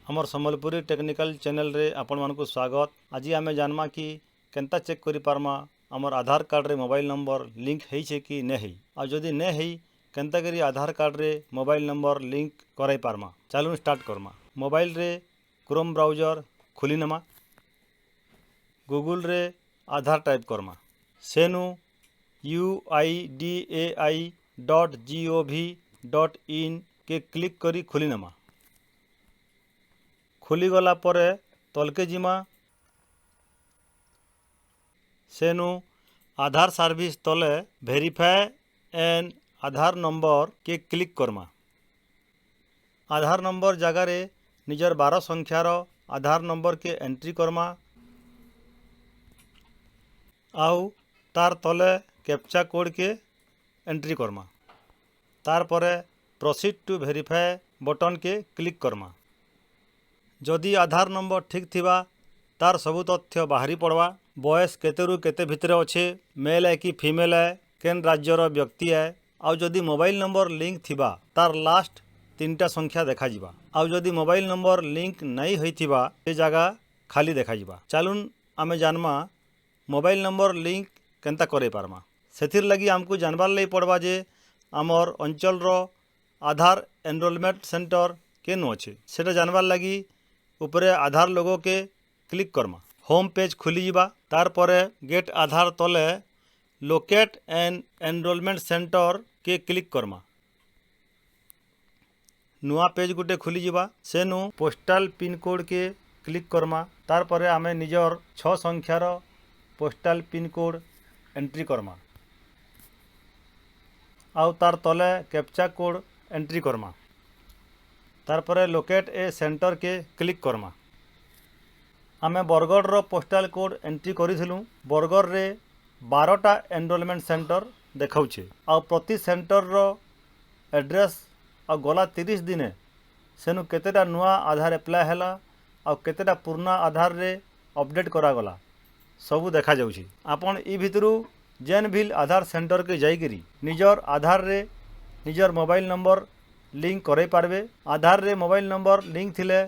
हमर Sambalpuri technical channel रे आपण मानकु स्वागत। आज आमे जानमा कि केनता चेक करि पारमा हमर आधार कार्ड रे मोबाइल नंबर लिंक हेइ छे कि नै हेइ, आ जदि नै हेइ केनता करी आधार कार्ड रे मोबाइल नंबर लिंक कराई पारमा। चलून स्टार्ट करमा। मोबाइल रे क्रोम ब्राउजर खुली नमा, गूगल रे आधार टाइप करमा, सेनु uidai.gov.in के क्लिक करी खुली नमा। खुली गला परे तलके जिमा, सेनु आधार सर्विस तले वेरीफाई एन आधार नंबर के क्लिक करमा। आधार नंबर जगार निजर 12 संख्यार आधार नंबर के एंट्री करमा, आउ तार तले कैप्चा कोड के एंट्री करमा। तार परे प्रोसीड टू वेरीफाई बटन के क्लिक करमा। जदि आधार नंबर ठीक थिबा तार सबु तथ्य बाहरी पड़वा। बयस केतेरु केते भितरे अच्छे, मेल है कि फीमेल है, केन राज्यर व्यक्ति है, आउ जदि मोबाइल नंबर लिंक थिबा तार लास्ट 3टा संख्या देखा जिबा। आउ जदि मोबाइल नंबर लिंक नहीं होइथिबा से जगह खाली देखा जिबा। चलून आमे जानमा मोबाइल नंबर लिंक केनता करे पारमा। सेथिर लगी हमको जानबार लई पड़वा जे आमर अंचल रो आधार एनरोलमेंट सेंटर केनु अच्छे, सेटा जानबार लगी ऊपरे आधार लोगो के क्लिक करमा। होम पेज खुली जिबा। तार परे गेट आधार तले लोकेट एंड एनरोलमेंट सेंटर के क्लिक करमा। नुआ पेज गुटे खुली जिबा। सेनु पोस्टल पिन कोड के क्लिक करमा। तार परे आमे निजर 6 संख्यार postal pin code entry Karma, आउ तार तले कैप्चा कोड एंट्री करमा। तार परे लोकेट ए सेंटर के क्लिक करमा। आमे बरगढ़ रो पोस्टल कोड एंट्री करिथिलु। बरगढ़ रे 12टा एनरोलमेंट सेंटर देखाउछे, आउ प्रति सेंटर रो एड्रेस आउ गला 30 दिने सेनु केतेटा नुआ आधार अप्लाई हैला आउ केतेटा पुराना आधार रे अपडेट करा गला सबू देखा जाउछी। आपण ई भितरु जेन भी आधार सेंटर के जाइकरी निजर आधार रे निजर मोबाइल नंबर लिंक करे पारबे। आधार रे मोबाइल नंबर लिंक थिले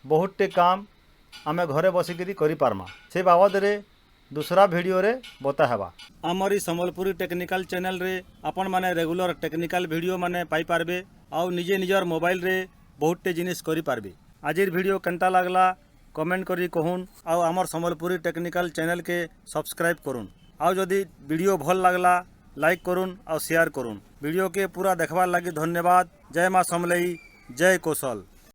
बहुत टे काम आमे घरे बसिकरी करि पारमा। से बाबद रे दूसरा वीडियो रे बता हेबा। आमरी सम्बलपुरी टेक्निकल चैनल रे आपण माने रेगुलर टेक्निकल वीडियो माने पाई पारबे, आउ निजे निजर मोबाइल रे बहुत टे जिनिस करि पारबे। आजिर वीडियो केनता लागला कमेंट करी कहून, आउ आमर सम्बलपुरी टेक्निकल चैनल के सब्सक्राइब करूँ। आउ जदि वीडियो भल लागला लाइक करूँ आउ शेयर करूँ। वीडियो के पूरा देखबार लगी धन्यवाद। जय माँ समलई, जय कौशल।